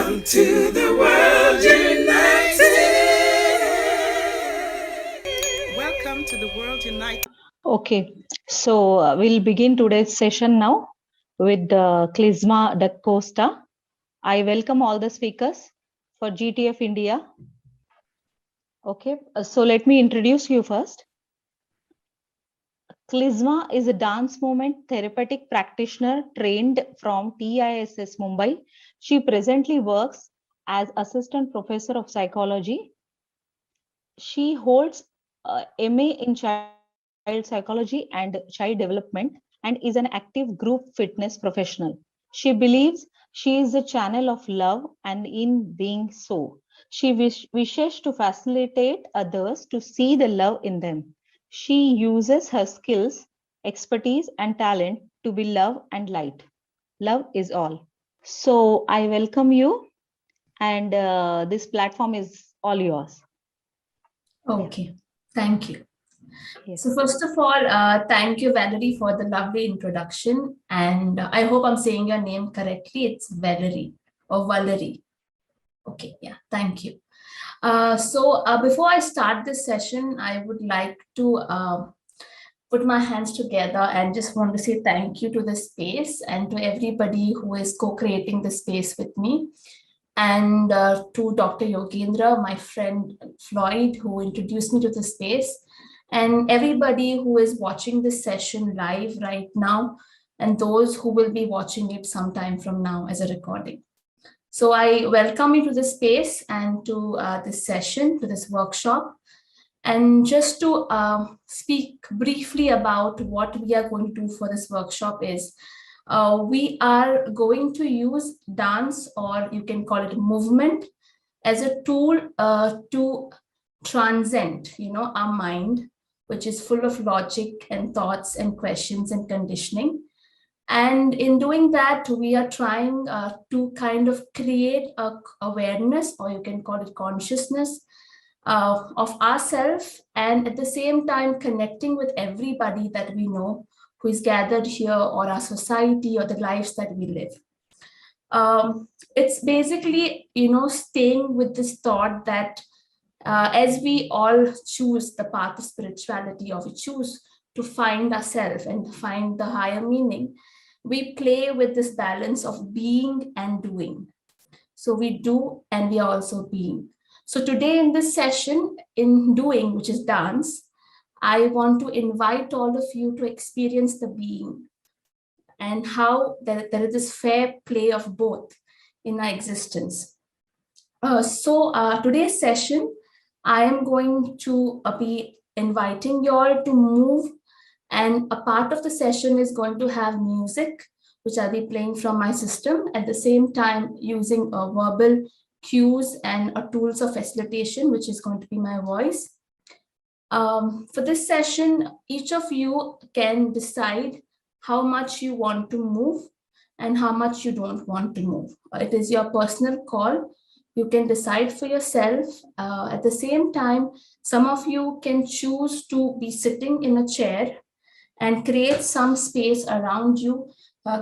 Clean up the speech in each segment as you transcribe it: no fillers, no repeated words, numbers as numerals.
Welcome to the World United. Welcome to the World United. Okay, so we'll begin today's session now with Klizma da Costa. I welcome all the speakers for GTF India. Okay, so let me introduce you first. Klizma is a dance movement therapeutic practitioner trained from TISS Mumbai. She presently works as assistant professor of psychology. She holds MA in child psychology and child development and is an active group fitness professional. She believes she is a channel of love, and in being so, she wishes to facilitate others to see the love in them. She uses her skills, expertise, and talent to be love and light. Love is all. So I welcome you, and this platform is all yours. Okay, thank you. Yes. So first of all, thank you, Valerie, for the lovely introduction. And I hope I'm saying your name correctly. It's Valerie or Valerie. Okay, yeah, thank you. So before I start this session, I would like to put my hands together and just want to say thank you to the space and to everybody who is co-creating the space with me. And to Dr. Yogendra, my friend Floyd, who introduced me to the space, and everybody who is watching this session live right now, and those who will be watching it sometime from now as a recording. So I welcome you to this space and to this session, to this workshop. And just to speak briefly about what we are going to do for this workshop is, we are going to use dance, or you can call it movement, as a tool to transcend, our mind, which is full of logic and thoughts and questions and conditioning. And in doing that, we are trying to kind of create a awareness, or you can call it consciousness, of ourselves, and at the same time connecting with everybody that we know who is gathered here, or our society, or the lives that we live. It's basically, staying with this thought that as we all choose the path of spirituality, or we choose to find ourselves and find the higher meaning, we play with this balance of being and doing. So we do, and we are also being. So today in this session, in doing, which is dance, I want to invite all of you to experience the being, and how there is this fair play of both in our existence. So today's session, I am going to be inviting you all to move, and a part of the session is going to have music, which I'll be playing from my system, at the same time using verbal cues and tools of facilitation, which is going to be my voice. For this session, each of you can decide how much you want to move and how much you don't want to move. It is your personal call. You can decide for yourself. At the same time, some of you can choose to be sitting in a chair and create some space around you,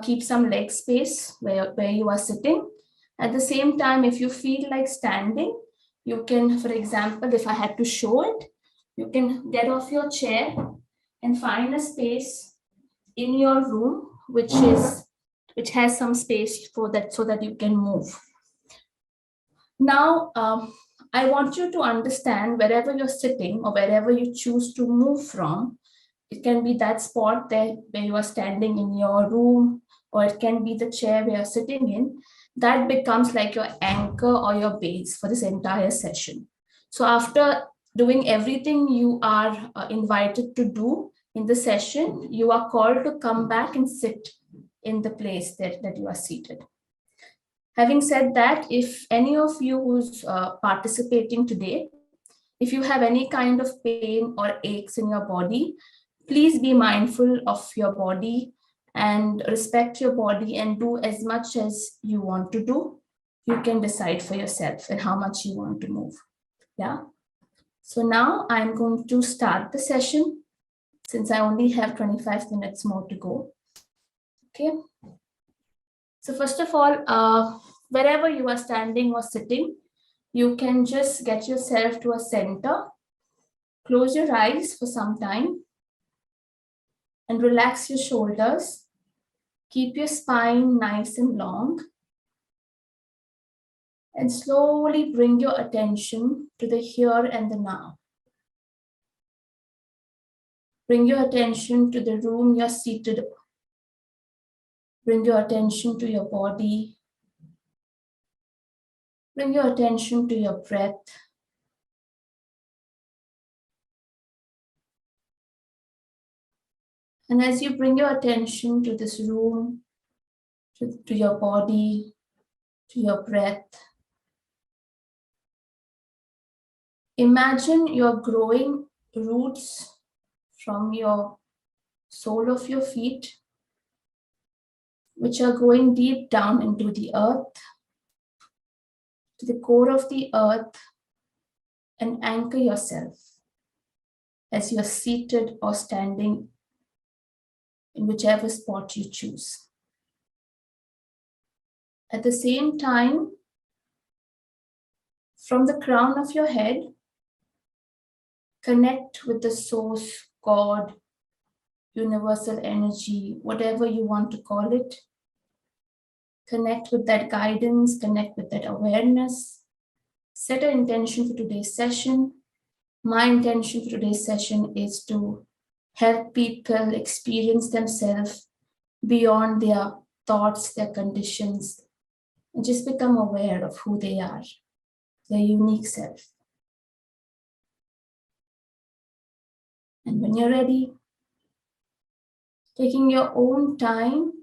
keep some leg space where you are sitting. At the same time, if you feel like standing, you can, for example, if I had to show it, you can get off your chair and find a space in your room which has some space for that, so that you can move. Now, I want you to understand, wherever you're sitting or wherever you choose to move from, it can be that spot there where you are standing in your room, or it can be the chair where you're sitting in. That becomes like your anchor or your base for this entire session. So after doing everything you are invited to do in the session, you are called to come back and sit in the place that you are seated. Having said that, if any of you who's participating today, if you have any kind of pain or aches in your body, please be mindful of your body and respect your body, and do as much as you want to do. You can decide for yourself and how much you want to move. Yeah. So now I'm going to start the session, since I only have 25 minutes more to go. Okay. So first of all, wherever you are standing or sitting, you can just get yourself to a center, close your eyes for some time, and relax your shoulders. Keep your spine nice and long. And slowly bring your attention to the here and the now. Bring your attention to the room you're seated in. Bring your attention to your body. Bring your attention to your breath. And as you bring your attention to this room, to your body, to your breath, imagine your growing roots from your sole of your feet, which are going deep down into the earth, to the core of the earth, and anchor yourself as you are seated or standing in whichever spot you choose. At the same time, from the crown of your head, connect with the source, God, universal energy, whatever you want to call it. Connect with that guidance, connect with that awareness. Set an intention for today's session. My intention for today's session is to help people experience themselves beyond their thoughts, their conditions, and just become aware of who they are, their unique self. And when you're ready, taking your own time,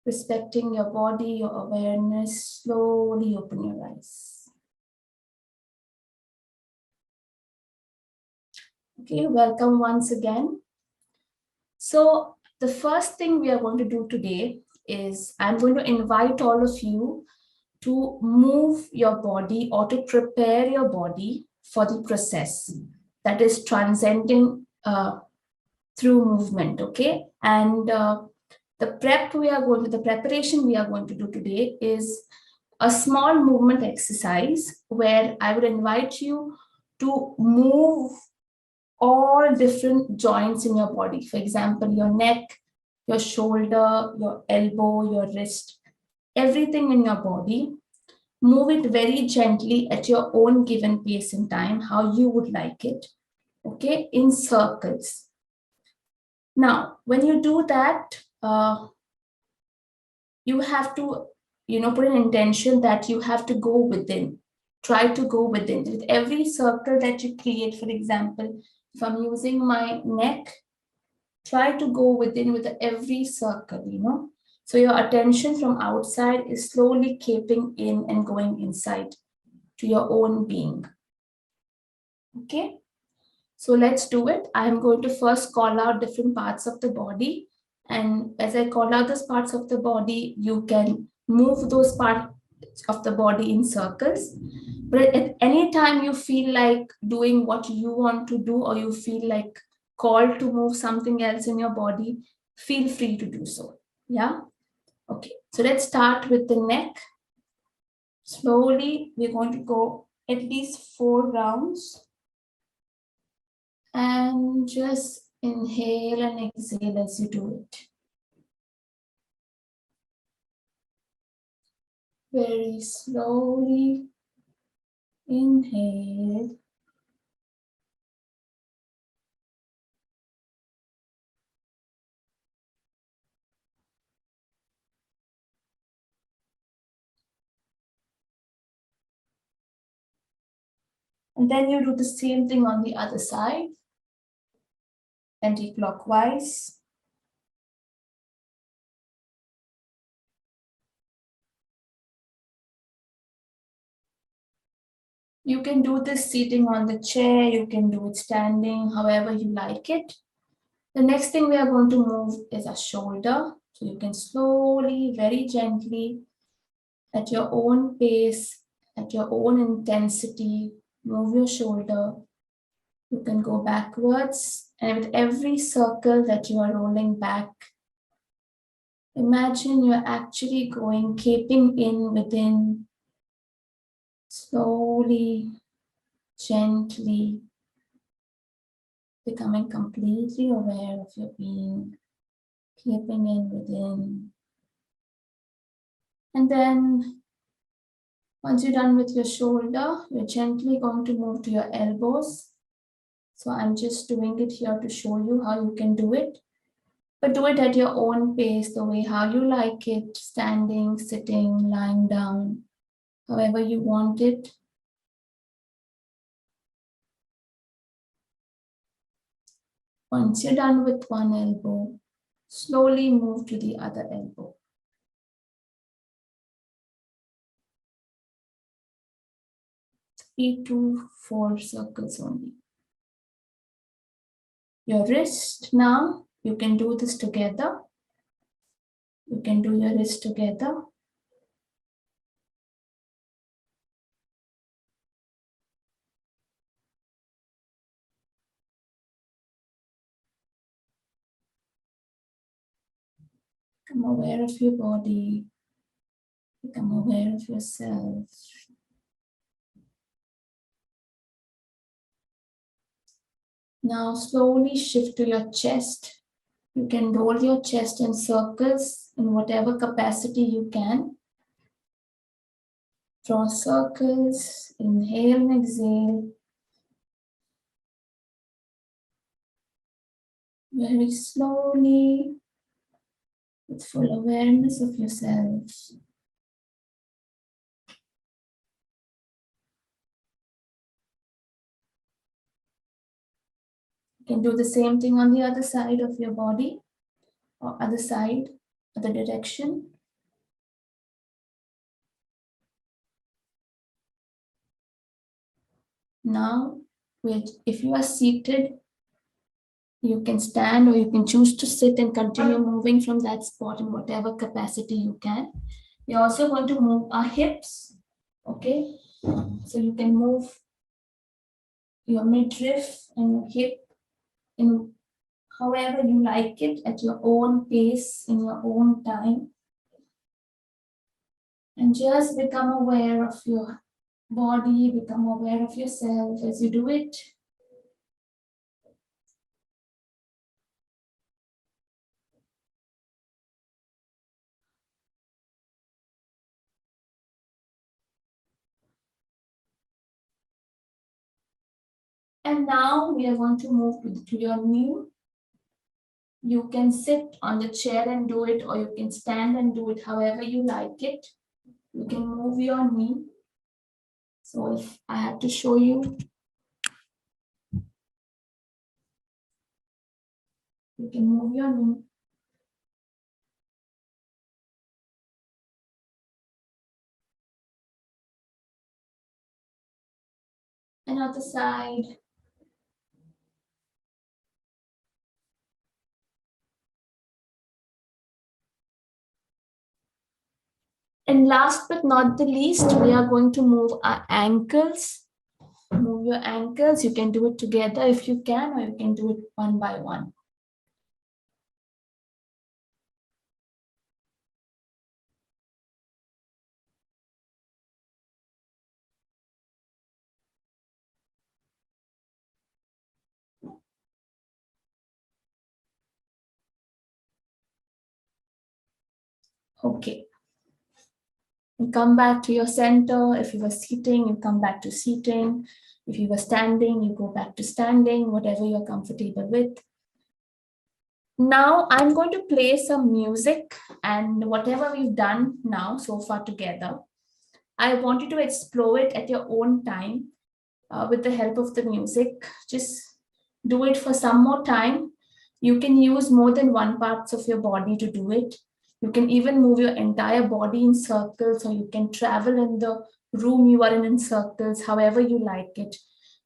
respecting your body, your awareness, slowly open your eyes. Okay, welcome once again. So the first thing we are going to do today is I'm going to invite all of you to move your body or to prepare your body for the process that is transcending through movement, okay? And the preparation we are going to do today is a small movement exercise where I would invite you to move all different joints in your body. For example, your neck, your shoulder, your elbow, your wrist, everything in your body. Move it very gently at your own given pace and time, how you would like it, okay, in circles. Now, when you do that, you have to, put an intention that you have to go within. Try to go within. With every circle that you create, for example, if I'm using my neck, try to go within with every circle, So your attention from outside is slowly caping in and going inside to your own being. Okay? So let's do it. I'm going to first call out different parts of the body. And as I call out those parts of the body, you can move those parts of the body in circles. But at any time you feel like doing what you want to do, or you feel like called to move something else in your body, feel free to do so. Yeah? Okay, so let's start with the neck. Slowly, we're going to go at least 4 rounds. And just inhale and exhale as you do it. Very slowly inhale. And then you do the same thing on the other side, anti-clockwise. You can do this sitting on the chair, you can do it standing, however you like it. The next thing we are going to move is our shoulder. So you can slowly, very gently, at your own pace, at your own intensity, move your shoulder. You can go backwards, and with every circle that you are rolling back, Imagine you're actually keeping in within, slowly, gently, becoming completely aware of your being, keeping in within. And then once you're done with your shoulder, you're gently going to move to your elbows. So I'm just doing it here to show you how you can do it. But do it at your own pace, the way how you like it, standing, sitting, lying down, however you want it. Once you're done with one elbow, slowly move to the other elbow. 3 to 4 circles only. Your wrist now, you can do this together. You can do your wrist together. Become aware of your body. Become aware of yourself. Now slowly shift to your chest. You can roll your chest in circles in whatever capacity you can. Draw circles, inhale and exhale. Very slowly, with full awareness of yourself. You can do the same thing on the other side of your body, or other side, other direction. Now, if you are seated, you can stand or you can choose to sit and continue moving from that spot in whatever capacity you can. We're also going to move our hips, okay? So you can move your midriff and your hip in however you like it, at your own pace, in your own time. And just become aware of your body, become aware of yourself as you do it. And now we are going to move to your knee. You can sit on the chair and do it, or you can stand and do it however you like it. You can move your knee. So if I had to show you, you can move your knee. And other side. And last but not the least, we are going to move our ankles. Move your ankles. You can do it together if you can, or you can do it one by one. Okay. You come back to your center. If you were sitting, you come back to seating. If you were standing, you go back to standing, whatever you're comfortable with. Now I'm going to play some music, and whatever we've done now so far together, I want you to explore it at your own time with the help of the music. Just do it for some more time. You can use more than one parts of your body to do it. You can even move your entire body in circles, or you can travel in the room you are in circles, however you like it.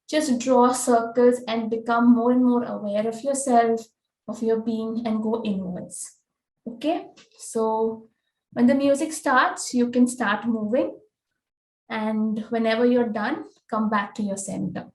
Just draw circles and become more and more aware of yourself, of your being, and go inwards. Okay, so when the music starts, you can start moving. And whenever you're done, come back to your center.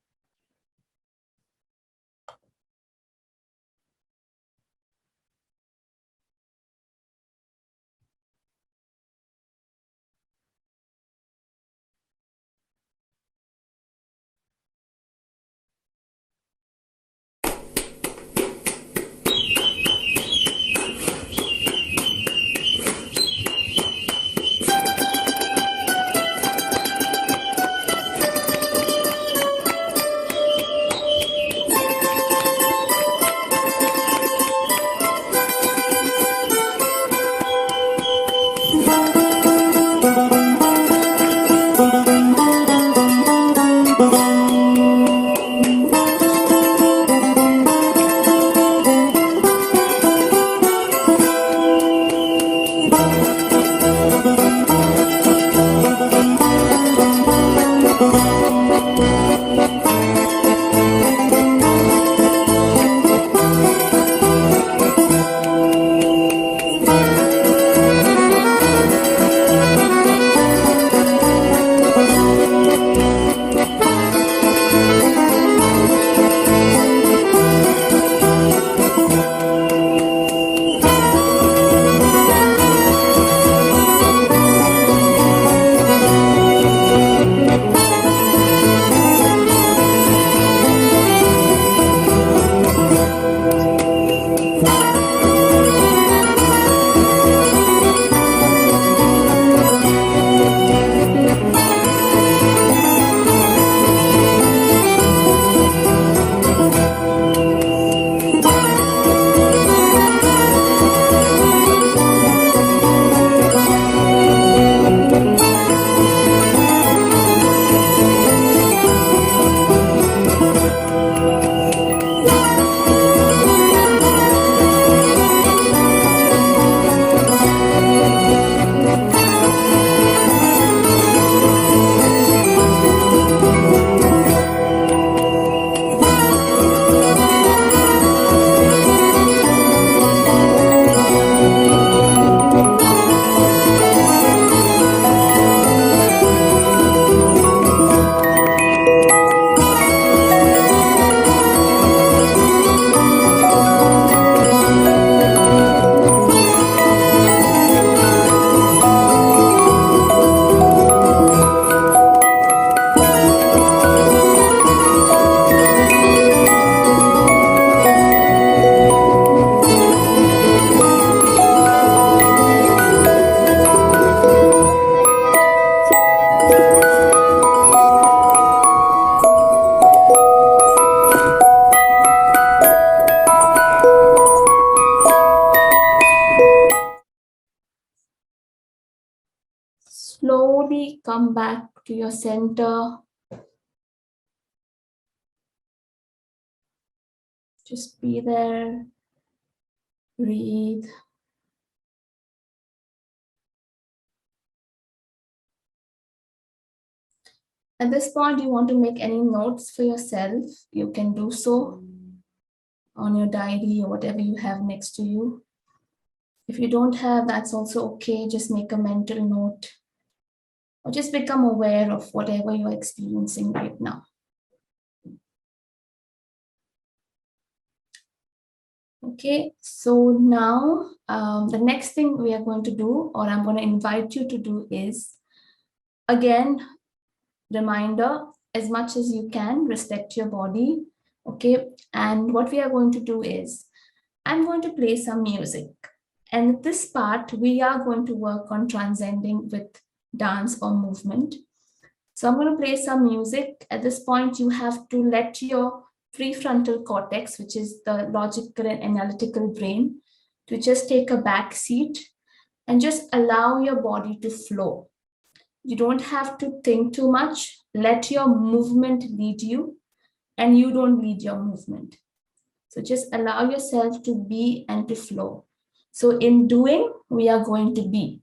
slowly come back to your center. Just be there, breathe. At this point, you want to make any notes for yourself, you can do so on your diary or whatever you have next to you. If you don't have, that's also okay. Just make a mental note or just become aware of whatever you're experiencing right now. Okay, so now the next thing we are going to do, or I'm going to invite you to do, is again, reminder, as much as you can, respect your body. Okay, and what we are going to do is I'm going to play some music. And this part, we are going to work on transcending with dance or movement. So I'm going to play some music. At this point, you have to let your prefrontal cortex, which is the logical and analytical brain, to just take a back seat and just allow your body to flow. You don't have to think too much. Let your movement lead you, and you don't lead your movement. So just allow yourself to be and to flow. So in doing, we are going to be.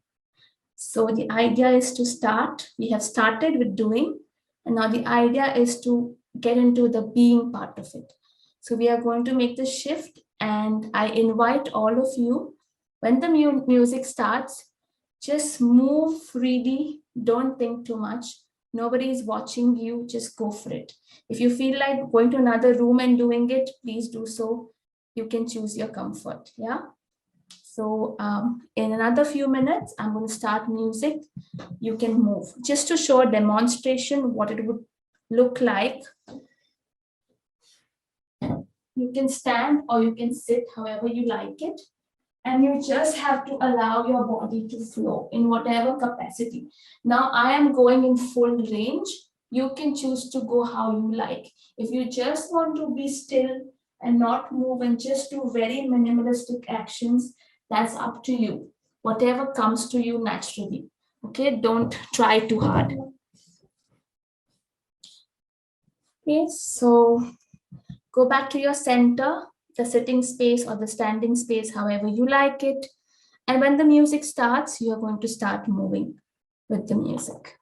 So the idea is to start. We have started with doing, and now the idea is to get into the being part of it. So we are going to make the shift, and I invite all of you, when the music starts, just move freely. Don't think too much. Nobody is watching you. Just go for it. If you feel like going to another room and doing it, please do so. You can choose your comfort. Yeah. So in another few minutes, I'm going to start music. You can move. Just to show a demonstration what it would look like. You can stand or you can sit however you like it. And you just have to allow your body to flow in whatever capacity. Now I am going in full range. You can choose to go how you like. If you just want to be still and not move and just do very minimalistic actions, that's up to you. Whatever comes to you naturally. Okay, don't try too hard. Okay, so go back to your center, the sitting space or the standing space, however you like it. And when the music starts, you are going to start moving with the music.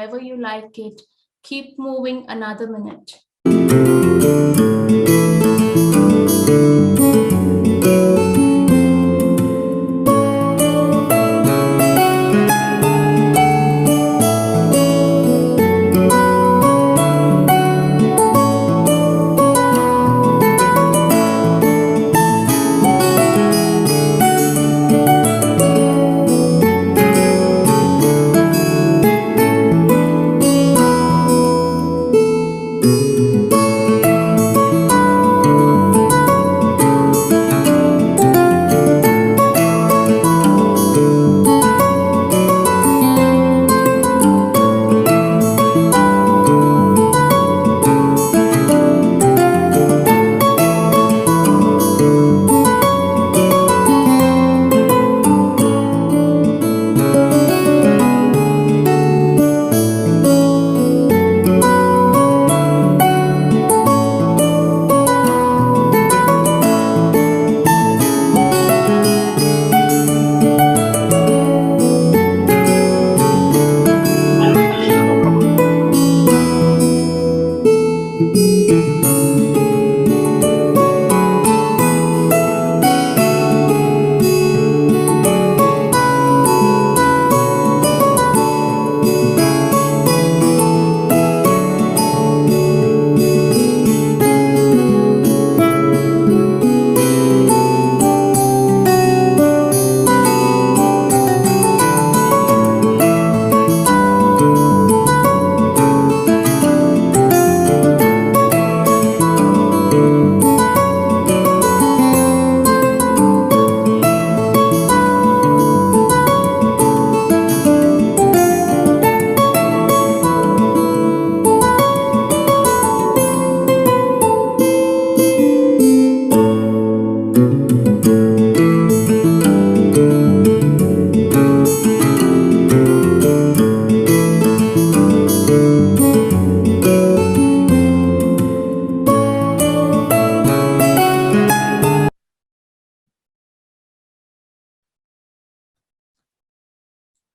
however you like it. Keep moving another minute.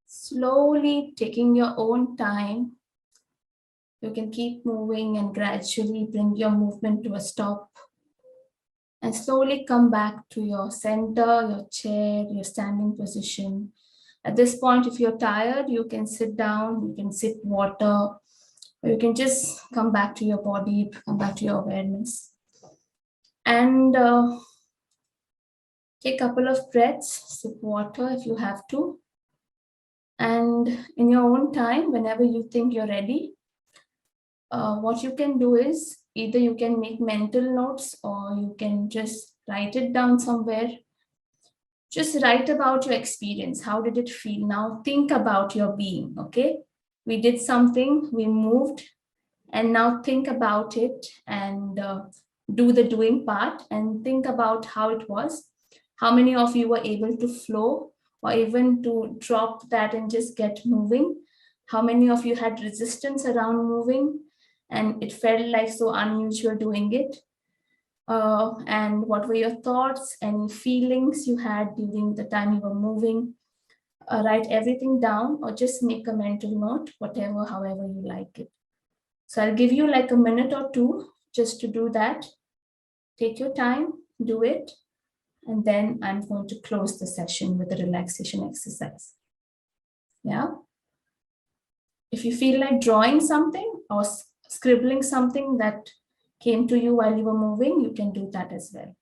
Slowly taking your own time, you can keep moving and gradually bring your movement to a stop. And slowly come back to your center, your chair, your standing position. At this point, if you're tired, you can sit down, you can sip water, or you can just come back to your body, come back to your awareness. And take a couple of breaths, sip water if you have to. And in your own time, whenever you think you're ready, what you can do is either you can make mental notes or you can just write it down somewhere. Just write about your experience. How did it feel? Now think about your being, okay? We did something, we moved, and now think about it and do the doing part and think about how it was. How many of you were able to flow or even to drop that and just get moving? How many of you had resistance around moving and it felt like so unusual doing it? And what were your thoughts and feelings you had during the time you were moving? Write everything down or just make a mental note, whatever, however you like it. So I'll give you like a minute or two just to do that. Take your time, do it. And then I'm going to close the session with a relaxation exercise. Yeah. If you feel like drawing something or scribbling something that came to you while you were moving, you can do that as well.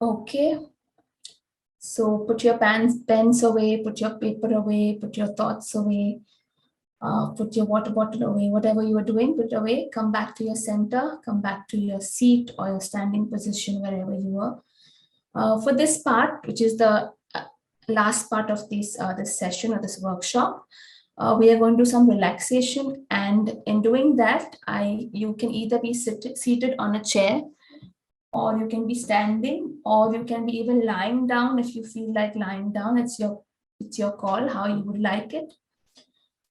Okay. So put your pens away, put your paper away, put your thoughts away, put your water bottle away, whatever you are doing, put away, come back to your center, come back to your seat or your standing position, wherever you are. For this part, which is the last part of this session or this workshop, we are going to do some relaxation. And in doing that, you can either be seated on a chair, or you can be standing, or you can be even lying down if you feel like lying down. It's your call how you would like it.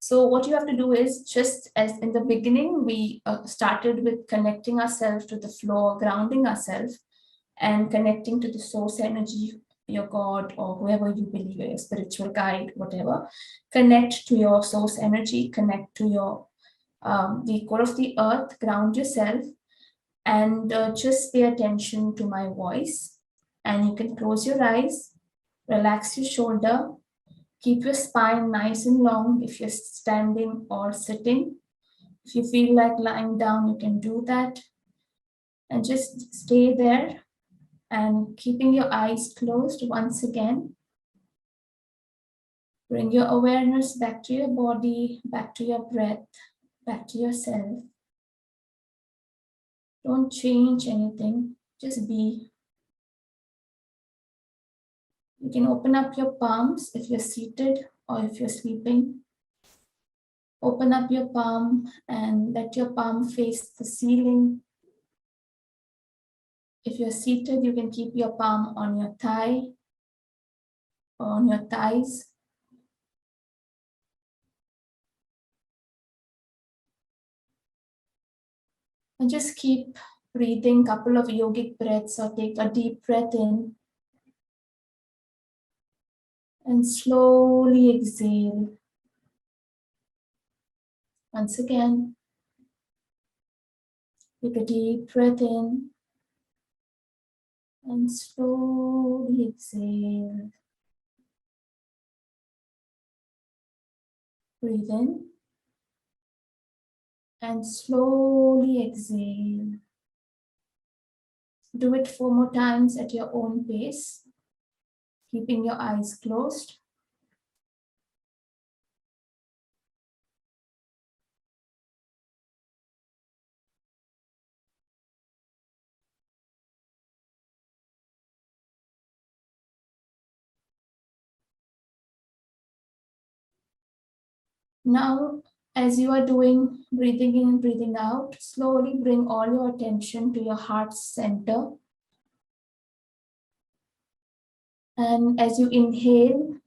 So what you have to do is, just as in the beginning, we started with connecting ourselves to the floor, grounding ourselves, and connecting to the source energy, your God or whoever you believe, your spiritual guide, whatever. Connect to your source energy, connect to your the core of the earth, ground yourself, and just pay attention to my voice. And you can close your eyes, relax your shoulder, keep your spine nice and long if you're standing or sitting. If you feel like lying down, you can do that. And just stay there and keeping your eyes closed once again. Bring your awareness back to your body, back to your breath, back to yourself. Don't change anything, just be. You can open up your palms if you're seated or if you're sleeping. Open up your palm and let your palm face the ceiling. If you're seated, you can keep your palm on your thigh or on your thighs. And just keep breathing a couple of yogic breaths, or take a deep breath in and slowly exhale. Once again, take a deep breath in and slowly exhale. Breathe in and slowly exhale. Do it 4 more times at your own pace, keeping your eyes closed. Now, as you are doing breathing in and breathing out, slowly bring all your attention to your heart's center. And as you inhale,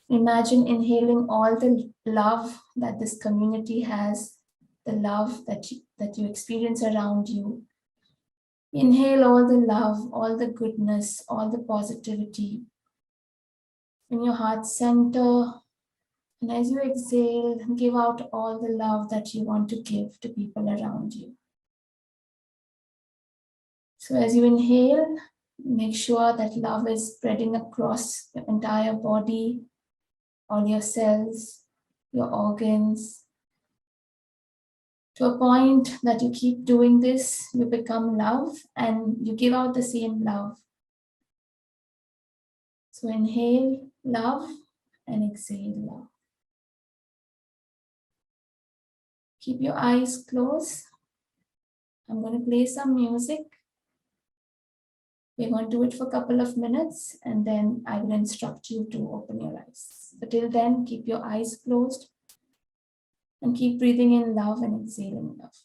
imagine inhaling all the love that this community has, the love that you experience around you. Inhale all the love, all the goodness, all the positivity in your heart center. And as you exhale, give out all the love that you want to give to people around you. So as you inhale, make sure that love is spreading across your entire body, all your cells, your organs, to a point that you keep doing this, you become love and you give out the same love. So inhale love and exhale love. Keep your eyes closed. I'm going to play some music. We're going to do it for a couple of minutes and then I will instruct you to open your eyes. But till then, keep your eyes closed and keep breathing in love and exhaling love.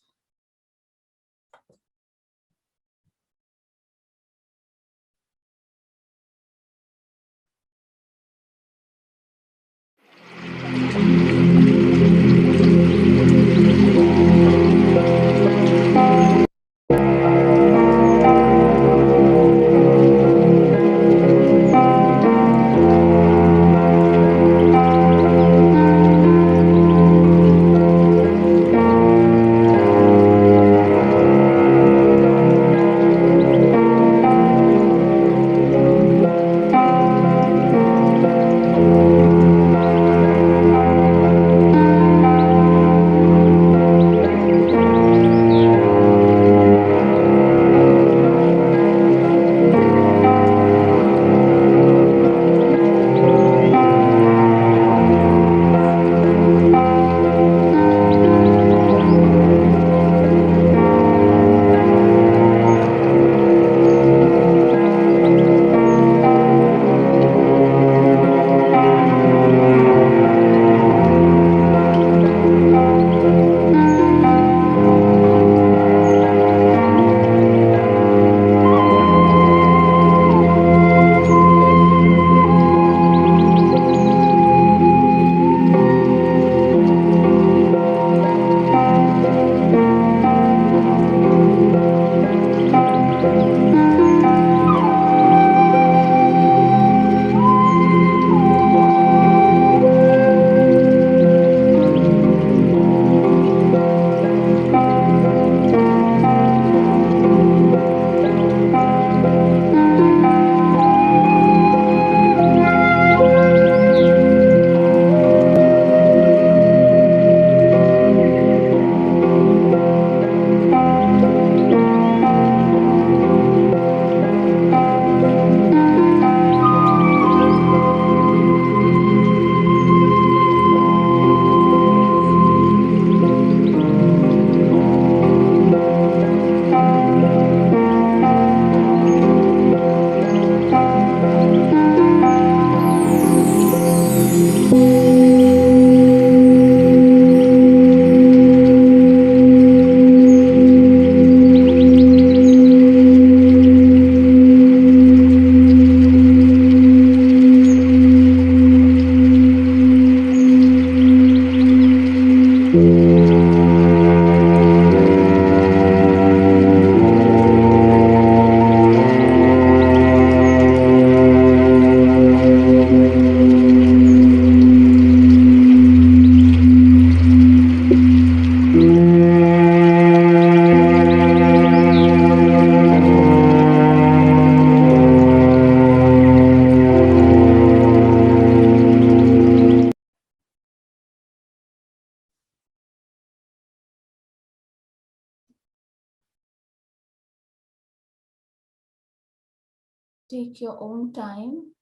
Take your own time.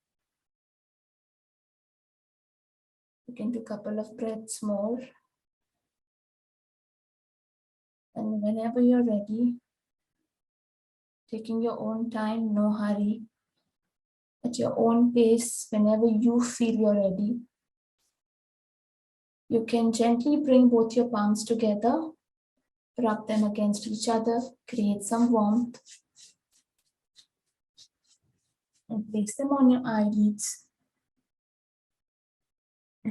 You can do a couple of breaths more. And whenever you're ready, taking your own time, no hurry, at your own pace, whenever you feel you're ready, you can gently bring both your palms together, rub them against each other, create some warmth, and place them on your eyelids.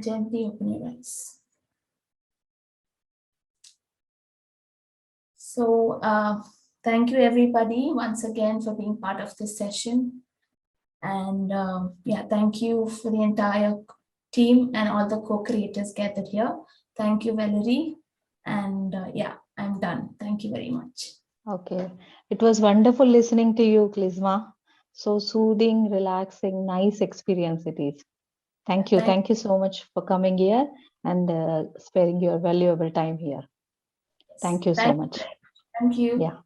Gently open your eyes. So thank you everybody once again for being part of this session. And thank you for the entire team and all the co-creators gathered here. Thank you, Valerie. And I'm done. Thank you very much. Okay. It was wonderful listening to you, Klizma. So soothing, relaxing, nice experience it is. Thank you. Thank you so much for coming here and sparing your valuable time here. Thank you so much. Thank you. Yeah.